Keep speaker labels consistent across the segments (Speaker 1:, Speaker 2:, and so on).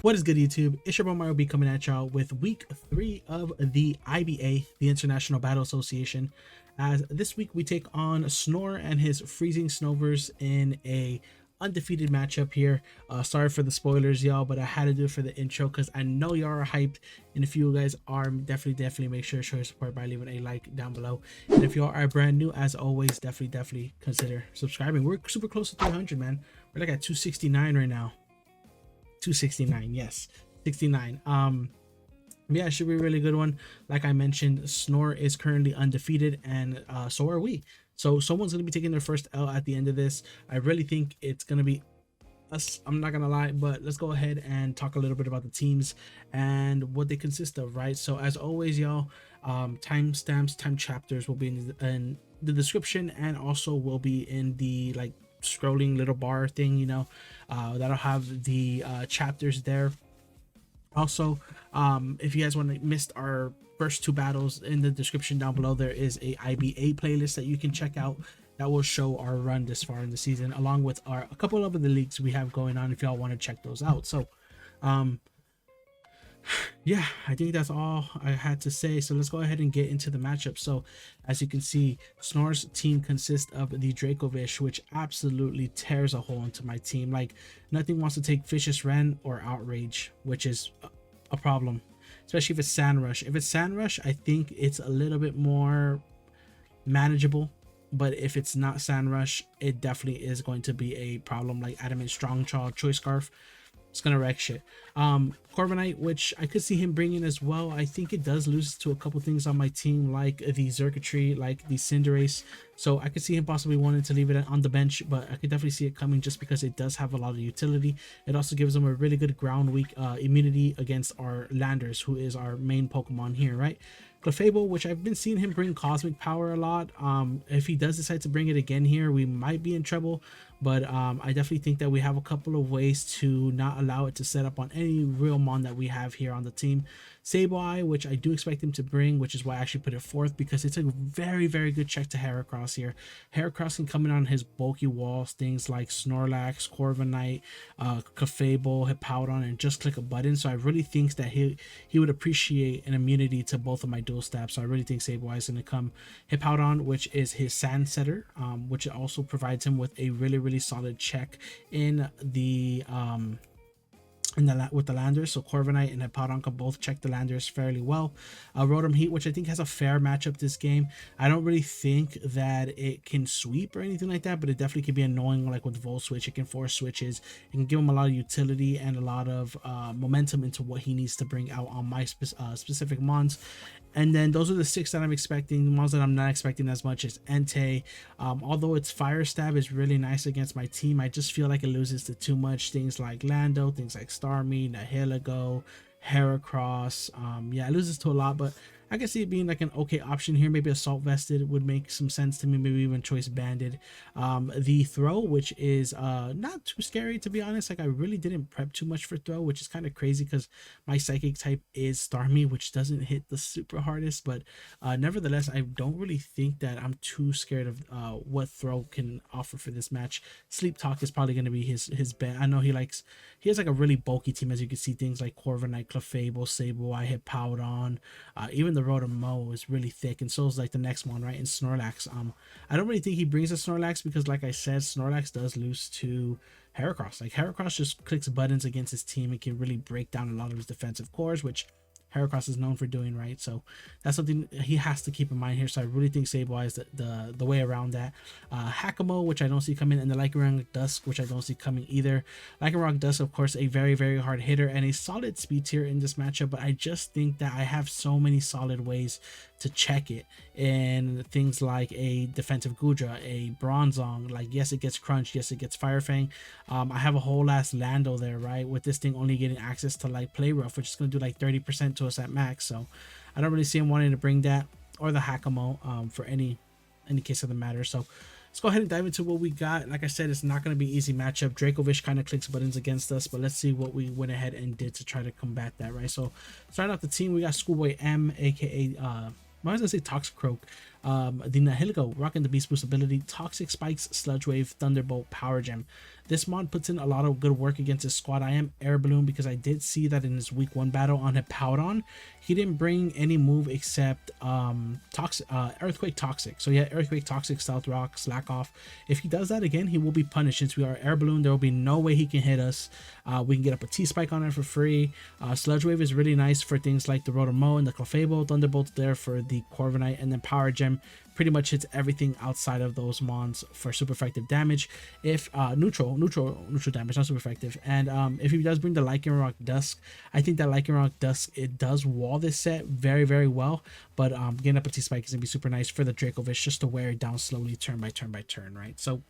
Speaker 1: What is good, YouTube? It's your boy Mario B coming at y'all with week 3 of the IBA, the International Battle Association. As this week we take on Snor and his freezing Snovers in a undefeated matchup here. Sorry for the spoilers, y'all, but I had to do it for the intro because I know y'all are hyped, and if you guys are, definitely make sure to show your support by leaving a like down below. And if y'all are brand new, as always, definitely consider subscribing. We're super close to 300, man. We're like at 269 right now. 269, yes, 69. Yeah, it should be a really good one. Like I mentioned, Snor is currently undefeated, and so are we. So someone's gonna be taking their first L at the end of this. I really think it's gonna be us. I'm not gonna lie, but let's go ahead and talk a little bit about the teams and what they consist of, right? So as always, y'all, timestamps, time chapters will be in the description, and also will be in the like scrolling little bar thing, you know, that'll have the chapters there. Also, if you guys want to miss our first 2 battles, in the description down below there is a IBA playlist that you can check out that will show our run this far in the season, along with a couple of the leagues we have going on if y'all want to check those out. So yeah, I think that's all I had to say. So let's go ahead and get into the matchup. So as you can see, Snor's team consists of the DRACOVISH, which absolutely tears a hole into my team. Like, nothing wants to take Vicious Ren or Outrage, which is a problem, especially if it's Sand Rush. If it's Sand Rush, I think it's a little bit more manageable, but if it's not Sand Rush, it definitely is going to be a problem. Like Adamant Strongjaw, Choice Scarf, it's gonna wreck shit. Corviknight, which I could see him bringing as well. I think it does lose to a couple things on my team, like the Xurkitree, like the Cinderace. So I could see him possibly wanting to leave it on the bench, but I could definitely see it coming just because it does have a lot of utility. It also gives them a really good ground weak immunity against our Landers, who is our main Pokemon here, right? Clefable, which I've been seeing him bring Cosmic Power a lot. If he does decide to bring it again here, we might be in trouble, but I definitely think that we have a couple of ways to not allow it to set up on any real mon that we have here on the team. Sableye, which I do expect him to bring, which is why I actually put it 4th, because it's a very good check to Heracross here. Heracross can come in on his bulky walls, things like Snorlax, Corviknight, Clefable, Hippowdon, and just click a button. So I really think that he would appreciate an immunity to both of my dual stabs. So I really think Sableye is going to come. Hippowdon, which is his Sand Setter, which also provides him with a really solid check in the with the Landers. So Corviknight and Hippowdon can both check the Landers fairly well. Rotom Heat, which I think has a fair matchup this game. I don't really think that it can sweep or anything like that, but it definitely can be annoying. Like with Volt Switch, it can force switches. It can give him a lot of utility and a lot of momentum into what he needs to bring out on my specific mons. And then those are the 6 that I'm expecting. The ones that I'm not expecting as much is Entei. Although its Fire Stab is really nice against my team, I just feel like it loses to too much things like Lando, things like Starmie, Nihilego, Heracross. Yeah, it loses to a lot, but I can see it being like an okay option here. Maybe Assault Vested would make some sense to me. Maybe even Choice Banded. The Throw, which is not too scary, to be honest. Like, I really didn't prep too much for Throw, which is kind of crazy because my Psychic type is Starmie, which doesn't hit the super hardest. But nevertheless, I don't really think that I'm too scared of what Throw can offer for this match. Sleep Talk is probably going to be his bet. I know he has like a really bulky team, as you can see. Things like Corviknight, Clefable, Sableye, Hippowdon, even the Rotom is really thick, and so is like the next one, right? And Snorlax. I don't really think he brings a Snorlax because, like I said, Snorlax does lose to Heracross. Like, Heracross just clicks buttons against his team and can really break down a lot of his defensive cores, which Heracross is known for doing, right? So that's something he has to keep in mind here. So I really think Sableye is the way around that. Hakamo, which I don't see coming, and the Lycanroc Dusk, which I don't see coming either. Lycanroc Dusk, of course, a very hard hitter and a solid speed tier in this matchup, but I just think that I have so many solid ways to check it, and things like a defensive Gudra, a Bronzong. Like, yes, it gets Crunch, yes, it gets Fire Fang. I have a whole ass Lando there, right, with this thing only getting access to like Play Rough, which is going to do like 30% to us at max. So I don't really see him wanting to bring that, or the Hakamo, for any case of the matter. So let's go ahead and dive into what we got. Like I said, it's not going to be an easy matchup. DRACOVISH kind of clicks buttons against us, but let's see what we went ahead and did to try to combat that, right? So starting off the team, we got Schoolboy M, aka I was gonna say Toxicroak. The Nihilego rocking the Beast Boost ability, Toxic Spikes, Sludge Wave, Thunderbolt, Power Gem. This mod puts in a lot of good work against his squad. I am Air Balloon because I did see that in his week 1 battle on Hippowdon, he didn't bring any move except Earthquake Toxic. So yeah, Earthquake Toxic, Stealth Rock, Slack Off. If he does that again, he will be punished. Since we are Air Balloon, there will be no way he can hit us. We can get up a T-Spike on it for free. Sludge Wave is really nice for things like the Rotomo and the Clefable. Thunderbolt there for the Corviknight, and then Power Gem pretty much hits everything outside of those mons for super effective damage. If neutral damage, not super effective. And if he does bring the Lycanroc Dusk, I think that Lycanroc Dusk, it does wall this set very, very well. But getting up a T-Spike is gonna be super nice for the Dracovish, just to wear it down slowly, turn by turn by turn, right? So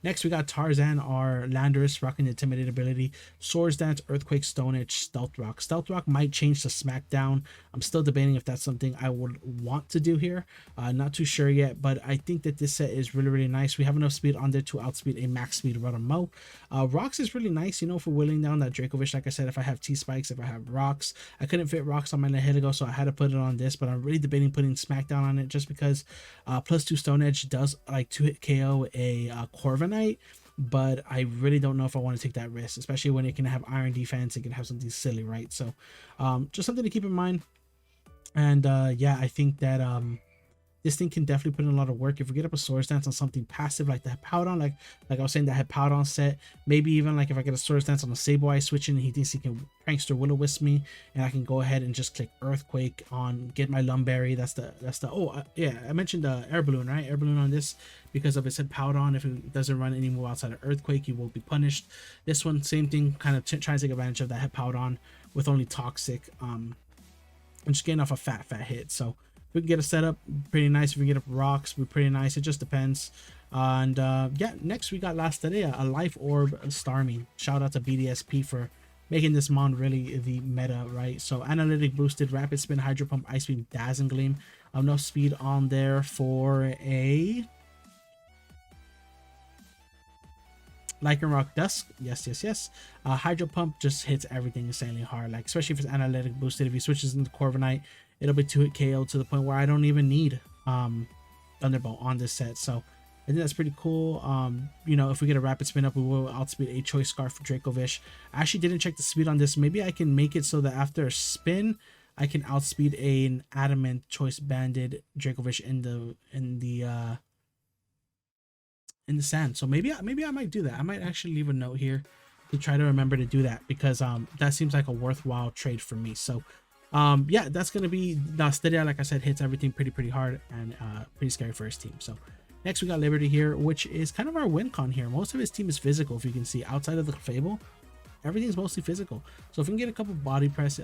Speaker 1: next, we got Tarzan, our Landorus, rocking the Intimidate ability, Swords Dance, Earthquake, Stone Edge, Stealth Rock. Stealth Rock might change to Smackdown. I'm still debating if that's something I would want to do here. Not too sure yet, but I think that this set is really, really nice. We have enough speed on there to outspeed a max speed Rotomo. Rocks is really nice, you know, for willing down that Dracovish. Like I said, if I have T-Spikes, if I have Rocks. I couldn't fit Rocks on my Nihilego, so I had to put it on this, but I'm really debating putting Smackdown on it just because +2 Stone Edge does like 2-hit KO a Corviknight. But I really don't know if I want to take that risk, especially when it can have Iron Defense. It can have something silly, right? So just something to keep in mind. And yeah, I think that this thing can definitely put in a lot of work. If we get up a Swords Dance on something passive like the Hippowdon, like I was saying, the Hippowdon set, maybe even like if I get a Swords Dance on a Sableye switching, he thinks he can Prankster Will-O-Wisp me, and I can go ahead and just click Earthquake on, get my Lumberry. That's the yeah, I mentioned Air Balloon, right? Air Balloon on this because of its Hippowdon. If it doesn't run any move outside of Earthquake, you will be punished. This one, same thing, kind of trying to take advantage of that Hippowdon with only Toxic, and just getting off a fat hit. So we can get a setup pretty nice. If we get up Rocks, we're pretty nice. It just depends. And yeah, next we got Lastaria, a Life Orb Starmie. Shout out to BDSP for making this mon really the meta, right? So Analytic Boosted, Rapid Spin, Hydro Pump, Ice Beam, Dazzling Gleam. Enough speed on there for a Lycanroc Dusk. Yes. Hydro Pump just hits everything insanely hard, like especially if it's Analytic Boosted. If he switches into Corviknight, it'll be 2-hit KO to the point where I don't even need Thunderbolt on this set. So I think that's pretty cool. You know, if we get a Rapid Spin up, we will outspeed a Choice Scarf for Dracovish. I actually didn't check the speed on this. Maybe I can make it so that after a spin, I can outspeed an Adamant Choice Banded Dracovish in the sand. So maybe I might do that. I might actually leave a note here to try to remember to do that, because that seems like a worthwhile trade for me. So yeah, that's gonna be Lastaria. Like I said, hits everything pretty hard and pretty scary for his team. So next we got Liberty here, which is kind of our win con here. Most of his team is physical. If you can see, outside of the Fable, everything's mostly physical. So if we can get a couple body press,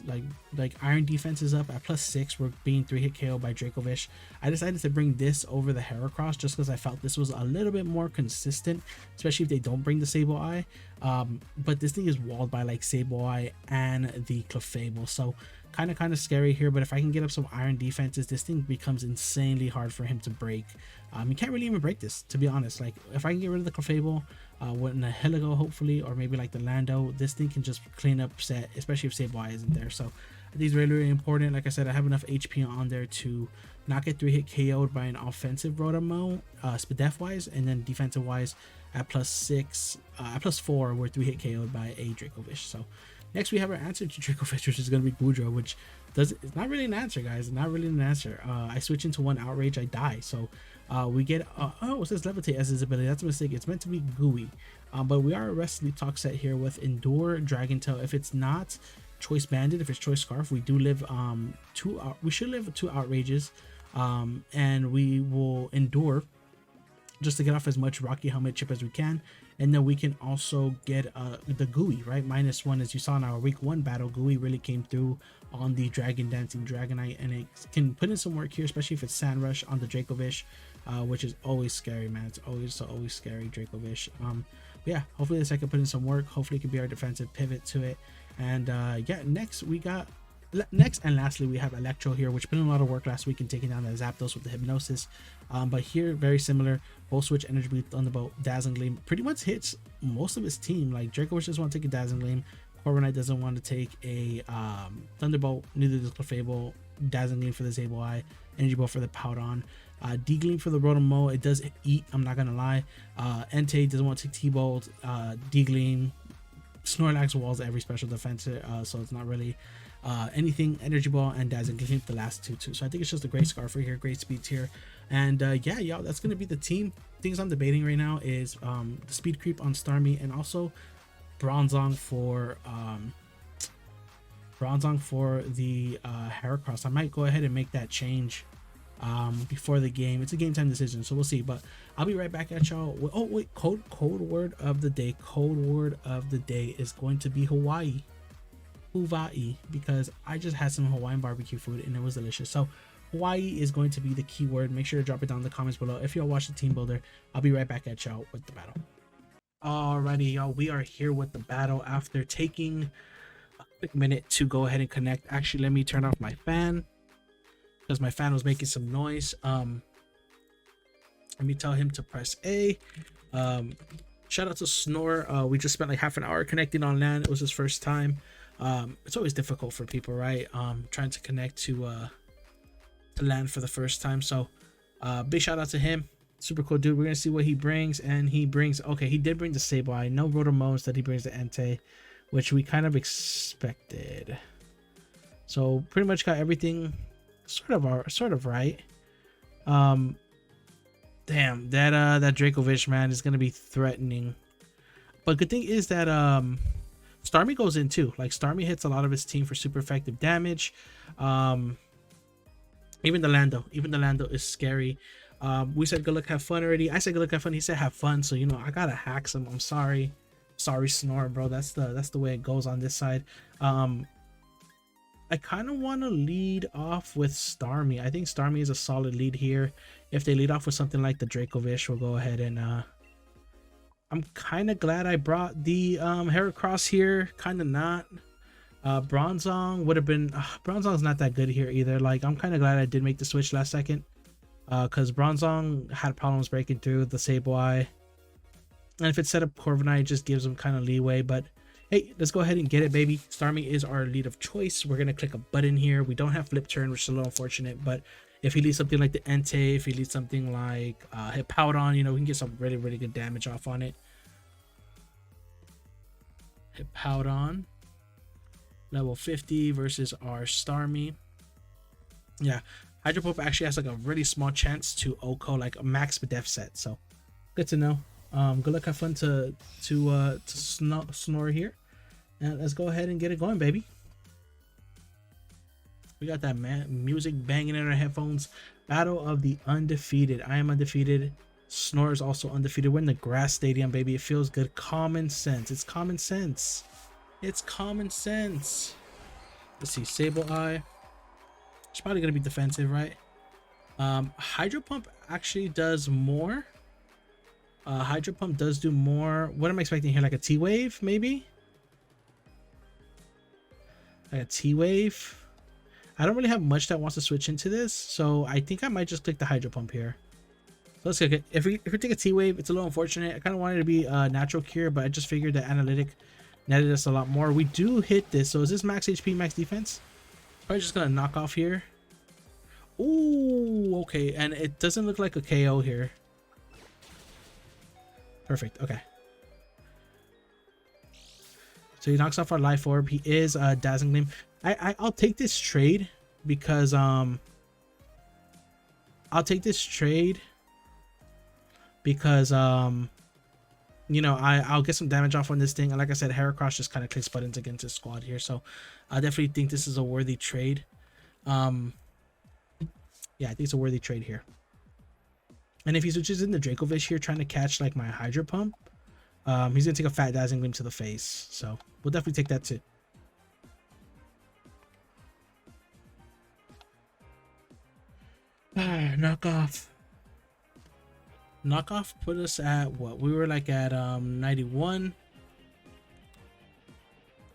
Speaker 1: like Iron Defense is up at +6, we're being 3-hit KO by Dracovish. I decided to bring this over the Heracross just because I felt this was a little bit more consistent, especially if they don't bring the Sableye. But this thing is walled by like Sableye and the Clefable, so kind of scary here. But if I can get up some Iron Defenses, this thing becomes insanely hard for him to break. You can't really even break this, to be honest. Like if I can get rid of the Clefable, with a Heligo hopefully, or maybe like the Lando, this thing can just clean up set, especially if Sableye isn't there. So I think it's really important. Like I said, I have enough HP on there to not get 3-hit KO'd by an offensive Rotomo, def wise, and then defensive wise at +6, at +4, we're 3-hit KO'd by a Dracovish. So next we have our answer to Dracovish, which is going to be Goodra, which it's not really an answer, guys. It's not really an answer. I switch into one Outrage, I die. So we get oh, it says Levitate as his ability. That's a mistake. It's meant to be Gooey. But we are a Rest Sleep Talk set here with Endure, Dragon Tail. If it's not Choice Bandit, if it's Choice Scarf, we do live we should live 2 Outrages, and we will Endure just to get off as much Rocky Helmet chip as we can. And then we can also get the Gooey, right? -1, as you saw in our week 1 battle. Gooey really came through on the Dragon Dancing Dragonite, and it can put in some work here, especially if it's Sand Rush on the Dracovish, which is always scary, man. It's always scary, Dracovish. Yeah, hopefully this I can put in some work. Hopefully it can be our defensive pivot to it. And yeah, next and lastly we have Electro here, which put in a lot of work last week in taking down the Zapdos with the Hypnosis. But here, very similar. Both switch Energy Beam, Thunderbolt, Dazzling Gleam pretty much hits most of his team. Like Dracovish doesn't want to take a Dazzling Gleam, Corviknight doesn't want to take a Thunderbolt, neither does Clefable. Dazzling Gleam for the Sableye, energy ball for the Powdon. D-Gleam for the Rotomo. It does eat, I'm not gonna lie. Entei doesn't want to take T-Bolt. D-Gleam. Snorlax walls every special defense, so it's not really anything. Energy ball and Dazzling Gleam the last two too. So I think it's just a great Scarfer here, great speed tier. And yeah, y'all, that's gonna be the team. Things I'm debating right now is the speed creep on Starmie and also Bronzong for the Heracross. I might go ahead and make that change before the game. It's a game time decision, so we'll see. But I'll be right back at y'all. Oh wait, code word of the day. Code word of the day is going to be Hawaii. Hawaii, because I just had some Hawaiian barbecue food and it was delicious. So Hawaii is going to be the keyword. Make sure to drop it down in the comments below if y'all watch the team builder. I'll be right back at y'all with the battle. Alrighty, y'all, we are here with the battle after taking a quick minute to go ahead and connect. Actually, let me turn off my fan because my fan was making some noise. Let me tell him to press A. Shout out to Snor. We just spent like half an hour connecting on LAN. It was his first time. It's always difficult for people, right? Trying to connect to LAN for the first time. So big shout out to him. Super cool dude. We're gonna see what he brings, and he brings, okay, he did bring the Sableye. No Rotomo's that he brings the Entei, which we kind of expected. So pretty much got everything sort of right. Damn, that Dracovish, man, is gonna be threatening. But good thing is that Starmie goes in too. Like Starmie hits a lot of his team for super effective damage. Even the Lando is scary. We said good luck, have fun already. I said good luck, have fun. He said have fun. So you know I gotta hack him. I'm sorry, Snor, bro. That's the way it goes on this side. I kind of want to lead off with Starmie. I think Starmie is a solid lead here. If they lead off with something like the Dracovish, we'll go ahead and I'm kind of glad I brought the Heracross here. Kind of not. Bronzong would have been. Bronzong's not that good here either. Like I'm kind of glad I did make the switch last second. Because Bronzong had problems breaking through the Sableye. And if it's set up Corviknight, it just gives him kind of leeway. But hey, let's go ahead and get it, baby. Starmie is our lead of choice. We're going to click a button here. We don't have flip turn, which is a little unfortunate. But if he leads something like the Entei, if he leads something like Hippowdon, you know, we can get some really, really good damage off on it. Hippowdon. Level 50 versus our Starmie. Yeah. Hydro Pump actually has like a really small chance to OHKO like a max def set, so good to know. Good luck, have fun to Snor here, and let's go ahead and get it going, baby. We got that music banging in our headphones. Battle of the undefeated. I am undefeated. Snor is also undefeated. We're in the grass stadium, baby. It feels good. Common sense. It's common sense. It's common sense. Let's see. Sableye. It's probably gonna be defensive, right? Hydro Pump actually does more. Hydro Pump does do more. What am I expecting here? Like a T-Wave, maybe? Like a T-Wave. I don't really have much that wants to switch into this, so I think I might just click the Hydro Pump here. So let's click it. If we take a T-Wave, it's a little unfortunate. I kind of wanted it to be a natural cure, but I just figured that Analytic netted us a lot more. We do hit this, so is this max HP, max defense? Probably just gonna knock off here. Ooh, okay, and it doesn't look like a KO here. Perfect. Okay. So he knocks off our Life Orb. He is Dazzling Gleam. I'll take this trade because I'll take this trade because you know, I'll get some damage off on this thing, and like I said, Heracross just kind of clicks buttons against his squad here, so I definitely think this is a worthy trade. Yeah, I think it's a worthy trade here. And if he switches in the Dracovish here, trying to catch like my Hydro Pump, he's gonna take a fat Dazzling Gleam to the face, so we'll definitely take that too. Knockoff. Knockoff put us at what? We were like at 91.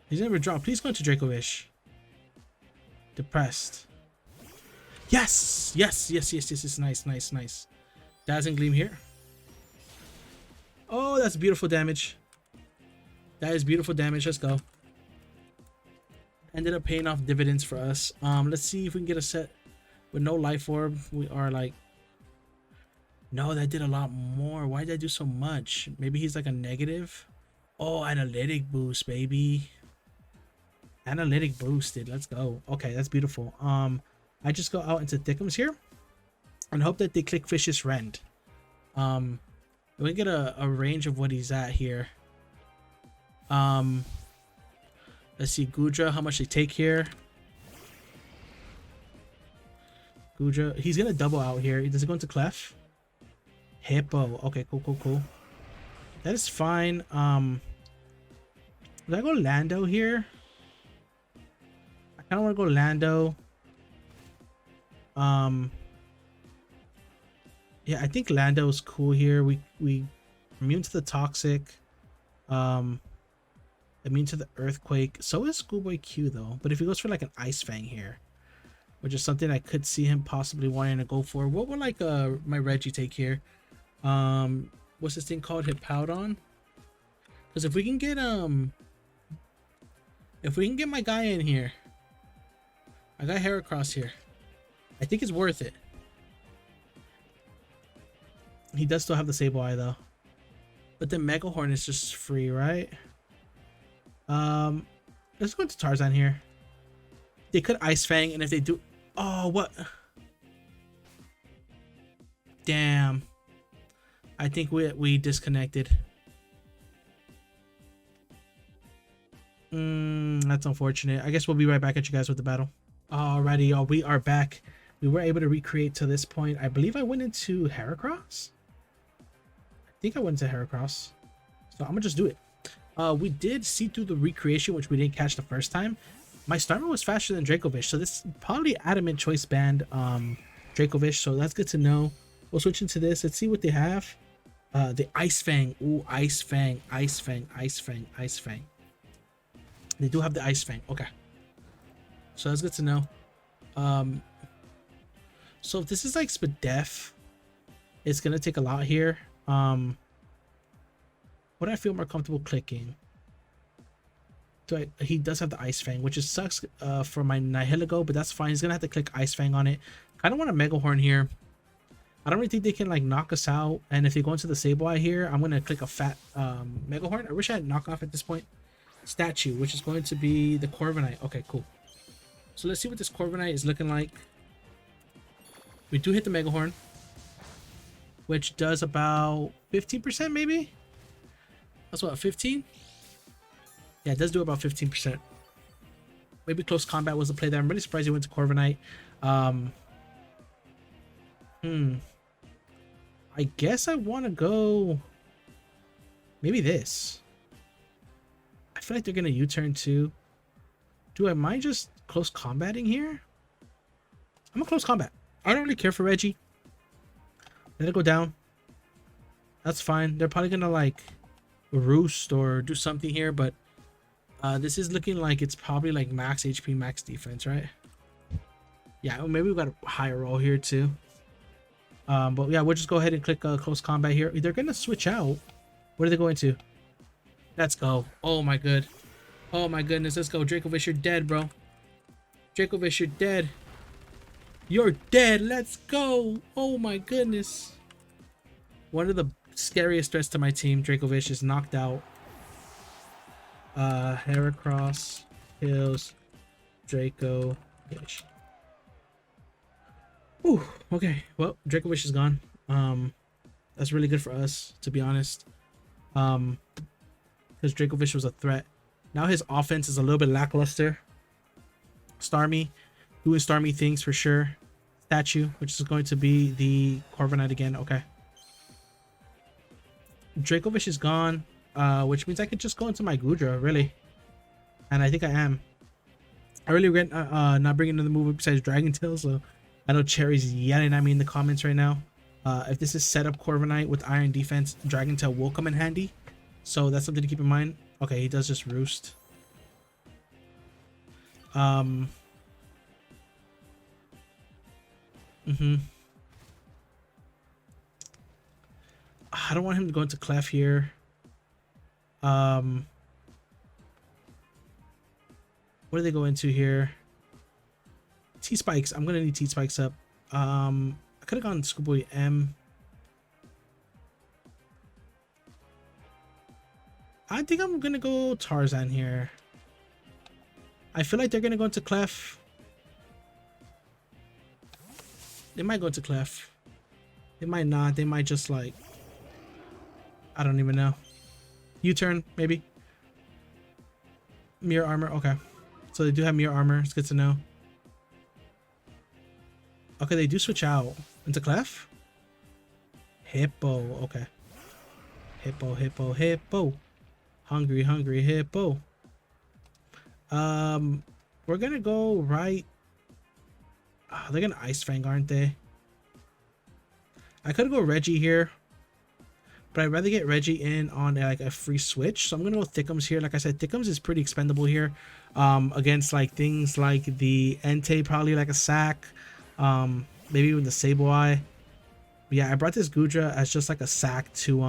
Speaker 1: He's never dropped. Please go to Dracovish. Depressed. Yes! Yes, yes, yes, yes, yes. Nice, nice, nice. Dazzling Gleam here. Oh, that's beautiful damage. That is beautiful damage. Let's go. Ended up paying off dividends for us. Let's see if we can get a set With no life orb, we are like, no, that did a lot more. Why did I do so much? Maybe he's like a negative. Oh, analytic boost, baby. Analytic boosted. Let's go. Okay, that's beautiful. I just go out into Thickums here and hope that they click Vicious Rend. We get a range of what he's at here. Let's see, Gudra, how much they take here. Gudra, he's gonna double out here. Does it go into Clef? Hippo. Okay, cool. That is fine. Did I go Lando here? I kind of want to go Lando. Yeah, I think Lando is cool here. We immune to the toxic. Immune to the earthquake. So is Schoolboy Q though. But if he goes for like an Ice Fang here, which is something I could see him possibly wanting to go for. What would like my Reggie take here? What's this thing called? Hippowdon? Because if we can get my guy in here, I got Heracross here, I think it's worth it. He does still have the Sableye though, but the Megahorn is just free, right? Let's go into Tarzan here. They could Ice Fang, and if they do, oh, what? Damn, I think we disconnected. That's unfortunate. I guess we'll be right back at you guys with the battle. Alrighty, y'all, we are back. We were able to recreate to this point. I believe I went into Heracross. I think I went into Heracross. So I'm gonna just do it. We did see through the recreation, which we didn't catch the first time. My Starmie was faster than DRACOVISH, so this is probably Adamant Choice Band DRACOVISH, so that's good to know. We'll switch into this. Let's see what they have. The Ice Fang. Ooh, Ice Fang, Ice Fang, Ice Fang, Ice Fang. They do have the Ice Fang. Okay. So that's good to know. So if this is like Spadef, it's gonna take a lot here. What do I feel more comfortable clicking? He does have the Ice Fang, which is sucks for my Nihilego, but that's fine. He's gonna have to click Ice Fang on it. Kind of want a Megahorn here. I don't really think they can like knock us out. And if they go into the Sableye here, I'm gonna click a fat Megahorn. I wish I had knockoff at this point. Statue, which is going to be the Corviknight. Okay, cool. So let's see what this Corviknight is looking like. We do hit the Megahorn, which does about 15% maybe. That's what, 15? Yeah, it does do about 15%. Maybe close combat was the play there. I'm really surprised he went to Corviknight. I guess I want to go maybe this. I feel like they're gonna U-turn too. Do I mind just close combating here? I'm a close combat. I don't really care for Reggie. Let it go down. That's fine. They're probably gonna like roost or do something here, but this is looking like it's probably like max HP, max defense, right? Yeah, maybe we got a higher roll here too. But yeah, we'll just go ahead and click close combat here. They're gonna switch out. What are they going to? Let's go. Oh my good. Oh my goodness. Let's go. DRACOVISH, you're dead, bro. DRACOVISH, you're dead. You're dead. Let's go. Oh my goodness. One of the scariest threats to my team, DRACOVISH, is knocked out. Heracross kills DRACOVISH. Ooh, okay. Well, DRACOVISH is gone. That's really good for us, to be honest. Because DRACOVISH was a threat. Now his offense is a little bit lackluster. Starmie, doing Starmie things for sure. Statue, which is going to be the Corviknight again. Okay. DRACOVISH is gone, which means I could just go into my Gudra, really. And I think I am. I really regret not bringing another move besides Dragon Tail, so I know Cherry's yelling at me in the comments right now. If this is set up Corviknight with Iron Defense, Dragon Tail will come in handy. So that's something to keep in mind. Okay, he does just roost. I don't want him to go into Clef here. What do they go into here? T-Spikes. I'm gonna need T-Spikes up. I could have gone Schoolboy M. I think I'm gonna go Tarzan here. I feel like they're gonna go into Clef. They might go into Clef. They might not. They might just like, I don't even know. U-turn maybe. Mirror armor. Okay, so they do have mirror armor. It's good to know. Okay, they do switch out into Clef. Hippo. Okay. Hippo, hippo, hippo. Hungry, hungry hippo. We're gonna go right. Oh, they're gonna Ice Fang, aren't they? I could go Reggie here, but I'd rather get Reggie in on like a free switch. So I'm gonna go Thickums here. Like I said, Thickums is pretty expendable here, against like things like the Entei, probably like a Sack, maybe even the Sableye. But yeah, I brought this Goodra as just like a Sack to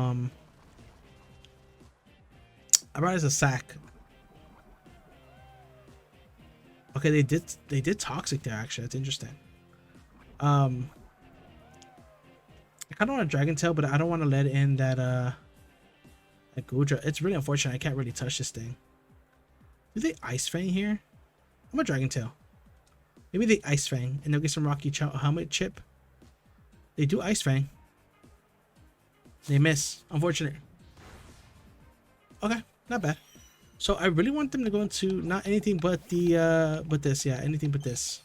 Speaker 1: I brought it as a Sack. Okay, they did Toxic there actually. That's interesting. I kind of want a Dragon Tail, but I don't want to let in that Goodra. It's really unfortunate. I can't really touch this thing. Do they Ice Fang here? I'm a Dragon Tail. Maybe they Ice Fang and they'll get some Rocky Helmet Chip. They do Ice Fang. They miss. Unfortunate. Okay, not bad. So I really want them to go into not anything but the but this. Yeah, anything but this.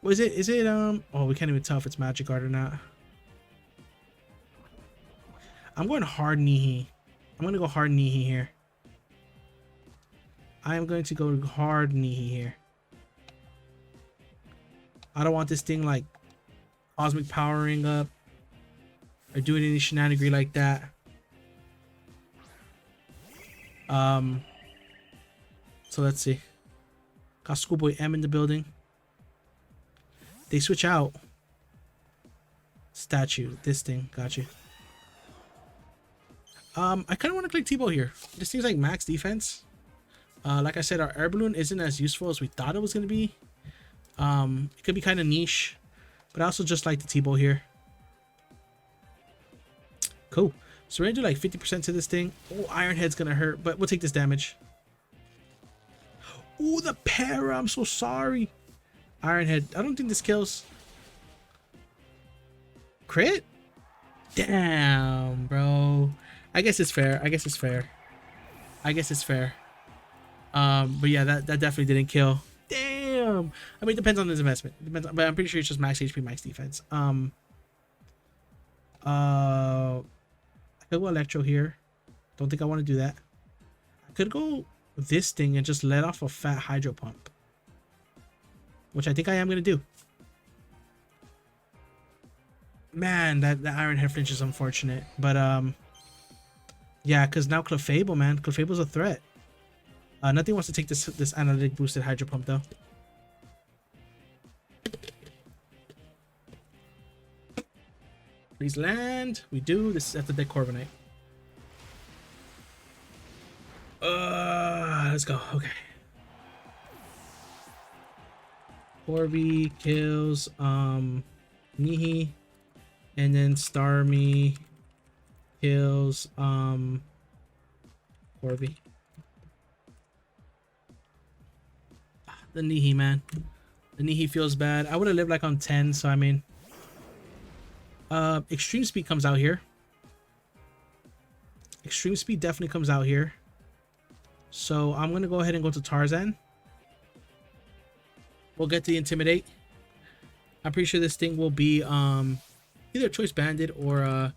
Speaker 1: Was it? Is it? Oh, we can't even tell if it's Magikarp or not. I'm going hard Nihi. I'm gonna go hard Nihi here. I am going to go hard Nihi here. I don't want this thing like cosmic powering up or doing any shenanigan like that. So let's see. Got Schoolboy M in the building. They switch out. Statue. This thing. Got you. I kind of want to click T-Bow here. This thing's like max defense. Like I said, our air balloon isn't as useful as we thought it was going to be. It could be kind of niche, but I also just like the T-Bow here. Cool. So we're gonna do like 50% to this thing. Oh, Iron Head's gonna hurt, but we'll take this damage. Oh, the para. I'm so sorry. Iron Head. I don't think this kills. Crit? Damn, bro. I guess it's fair. I guess it's fair. I guess it's fair. But yeah, that definitely didn't kill. Damn. I mean, it depends on his investment. It depends on, but I'm pretty sure it's just max HP, max defense. I could go Electro here. Don't think I want to do that. I could go this thing and just let off a fat Hydro Pump, which I think I am going to do. Man, that Iron Head flinch is unfortunate. But, yeah, because now Clefable, man. Clefable's a threat. Nothing wants to take this analytic boosted Hydro Pump, though. Please land. We do. This is at the deck Corviknight. Let's go. Okay. Corby kills Nihi, and then Starmie kills Corby. The Nihi, man. The Nihi feels bad. I would have lived like on 10, so I mean. Extreme Speed comes out here. Extreme Speed definitely comes out here. So I'm gonna go ahead and go to Tarzan. We'll get the Intimidate. I'm pretty sure this thing will be either Choice Bandit or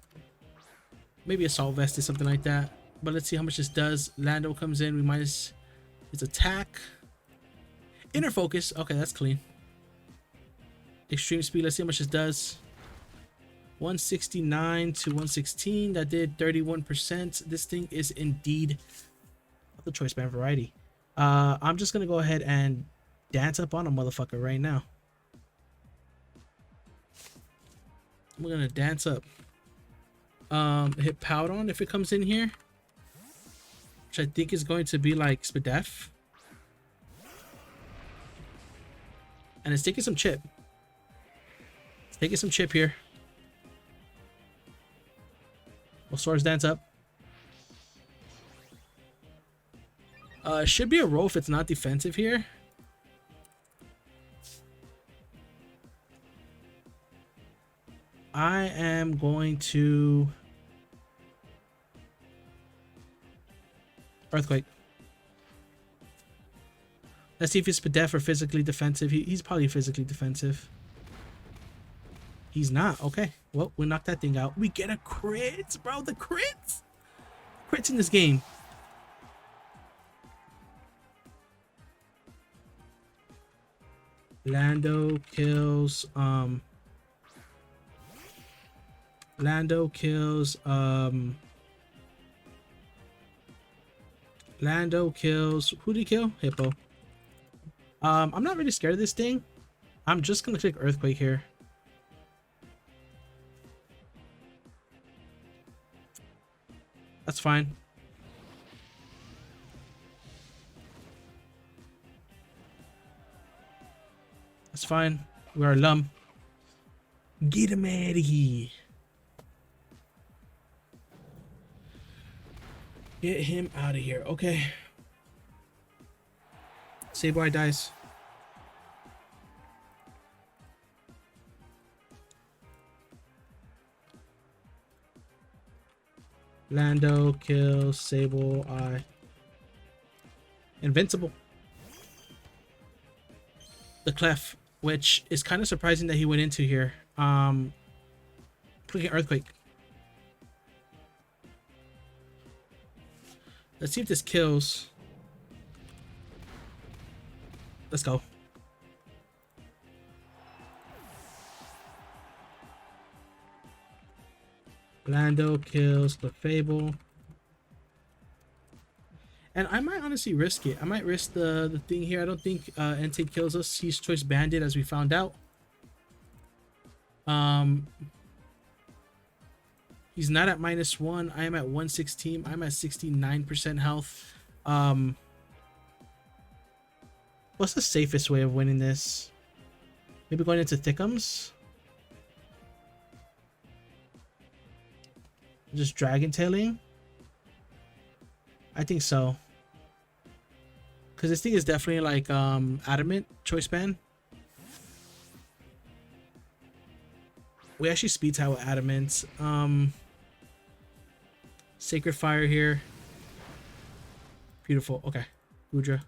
Speaker 1: maybe Assault Vest or something like that. But let's see how much this does. Lando comes in. We minus its attack. Inner Focus. Okay, that's clean. Extreme Speed. Let's see how much this does. 169 to 116. That did 31%. This thing is indeed of the Choice Band variety. I'm just gonna go ahead and dance up on a motherfucker right now. We're gonna dance up. Hit Powdon if it comes in here, which I think is going to be like Spadef. And it's taking some chip. It's taking some chip here. Well, Swords Dance up. Should be a roll if it's not defensive here. I am going to Earthquake. Let's see if he's def or physically defensive. He's probably physically defensive. He's not. Okay. Well, we knocked that thing out. We get a crit, bro. The crits. Crits in this game. Lando kills Lando kills who did he kill? Hippo. I'm not really scared of this thing. I'm just gonna click Earthquake here. That's fine. That's fine. We're alum. Get him out of here. Get him out of here. Okay. Sableye dies. Lando kills Sableye. Invincible. The Clef, which is kind of surprising that he went into here. Clicking Earthquake. Let's see if this kills. Let's go. Lando kills the Fable. And I might honestly risk it. I might risk the thing here. I don't think Entei kills us. He's Choice Bandit, as we found out. He's not at -1. I am at 116. I'm at 69% health. What's the safest way of winning this? Maybe going into Thickums? Just Dragon Tailing? I think so. Because this thing is definitely like Adamant Choice Band. We actually speed tie with Adamant. Sacred Fire here. Beautiful. Okay. Gudra.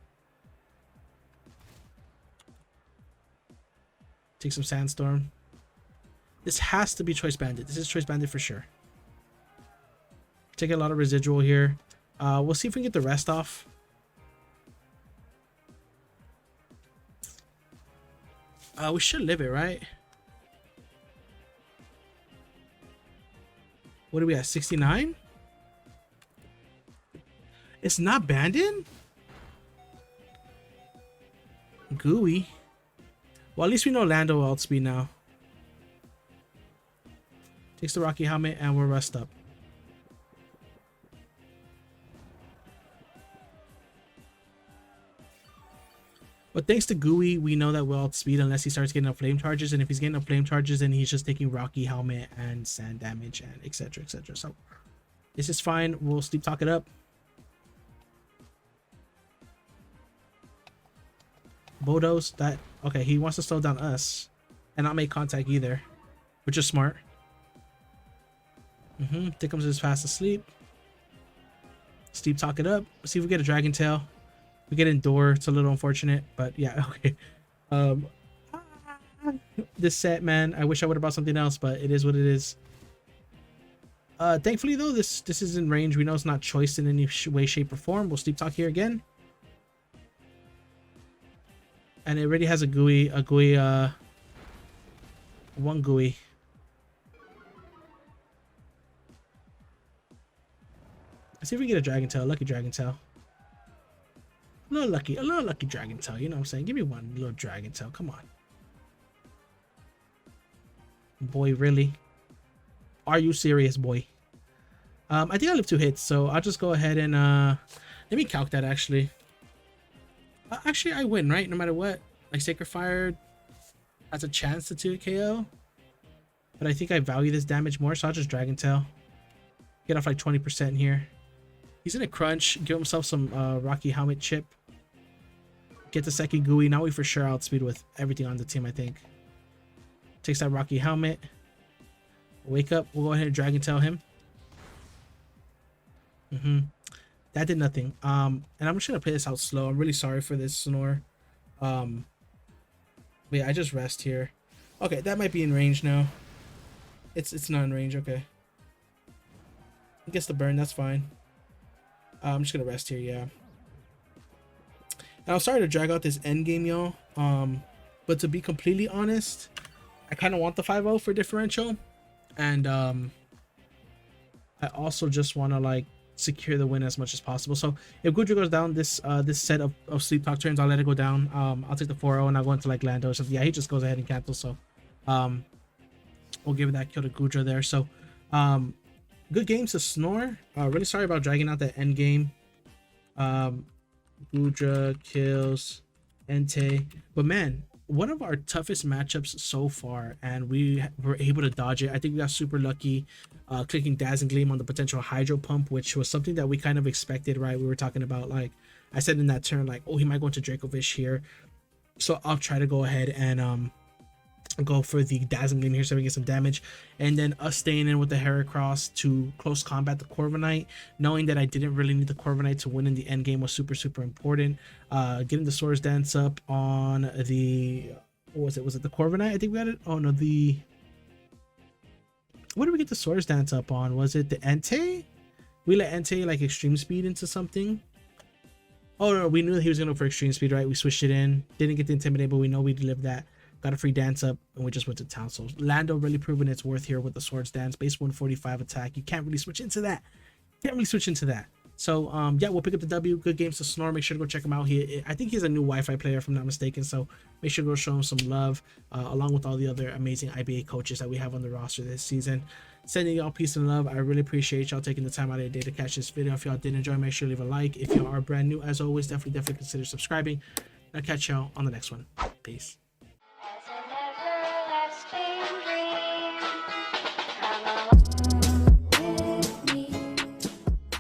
Speaker 1: Take some Sandstorm. This has to be Choice Bandit. This is Choice Bandit for sure. Take a lot of residual here. We'll see if we can get the rest off. We should live it, right? What are we at? 69? It's not Bandit? Gooey. Well, at least we know Lando will outspeed now. Takes the Rocky Helmet and we'll rest up. But thanks to Gooey, we know that we'll outspeed unless he starts getting up flame charges. And if he's getting up flame charges, then he's just taking Rocky Helmet and sand damage and etc. etc. So this is fine. We'll sleep talk it up. Bodos, that okay, he wants to slow down us and not make contact either, which is smart. Thickums is fast asleep. Sleep talk it up. Let's see if we get a Dragon Tail. We get Endure. It's a little unfortunate, but yeah, okay. This set, man, I wish I would have bought something else, but it is what it is. Thankfully though, this is in range. We know it's not choice in any way, shape, or form. We'll sleep talk here again. And it already has a gooey, one gooey. Let's see if we get a Dragon Tail, lucky Dragon Tail. A little lucky Dragon Tail, you know what I'm saying? Give me one little Dragon Tail, come on. Boy, really? Are you serious, boy? I think I live 2 hits, so I'll just go ahead and let me calc that actually. Actually, I win, right? No matter what. Like Sacred Fire, has a chance to 2 KO, but I think I value this damage more, so I'll just Dragon Tail. Get off like 20% here. He's in a crunch. Give himself some Rocky Helmet chip. Get the second Gooey. Now we for sure outspeed with everything on the team, I think. Takes that Rocky Helmet. Wake up. We'll go ahead and Dragon Tail him. That did nothing. And I'm just gonna play this out slow. I'm really sorry for this, Snor. But yeah, I just rest here. Okay, that might be in range now. It's not in range. Okay. He gets the burn. That's fine. I'm just gonna rest here. Yeah. And I'm sorry to drag out this end game, y'all. But to be completely honest, I kind of want the 5-0 for differential, and I also just want to like secure the win as much as possible. So if Goodra goes down this set of sleep talk turns, I'll let it go down. I'll take the 4-0 and I'll go into like Lando or something. Yeah, he just goes ahead and cancels. So we'll give that kill to Goodra there. So good games to Snor. Really sorry about dragging out that end game. Goodra kills Entei, but man, one of our toughest matchups so far, and we were able to dodge it. I think we got super lucky clicking Dazzling Gleam on the potential Hydro Pump, which was something that we kind of expected, right? We were talking about, like I said in that turn, like, oh, he might go into DRACOVISH here, so I'll try to go ahead and go for the Dazzling Gleam here so we get some damage, and then us staying in with the Heracross to close combat the Corviknight, knowing that I didn't really need the Corviknight to win in the end game was super important. Getting the Swords Dance up on the, what was it the Corviknight? I think we got it. Oh no, the, what did we get the Swords Dance up on? Was it the Entei? We let Entei like extreme speed into something. Oh no, we knew that he was gonna go for extreme speed, right? We switched it in, didn't get the Intimidate, but we know we delivered that. Got a free dance up, and we just went to town. So Lando really proving its worth here with the Swords Dance. Base 145 attack. You can't really switch into that. So yeah, we'll pick up the W. Good games to Snor. Make sure to go check him out. I think he's a new Wi-Fi player, if I'm not mistaken. So make sure to go show him some love, along with all the other amazing IBA coaches that we have on the roster this season. Sending y'all peace and love. I really appreciate y'all taking the time out of your day to catch this video. If y'all did enjoy, make sure to leave a like. If y'all are brand new, as always, definitely consider subscribing. I'll catch y'all on the next one. Peace.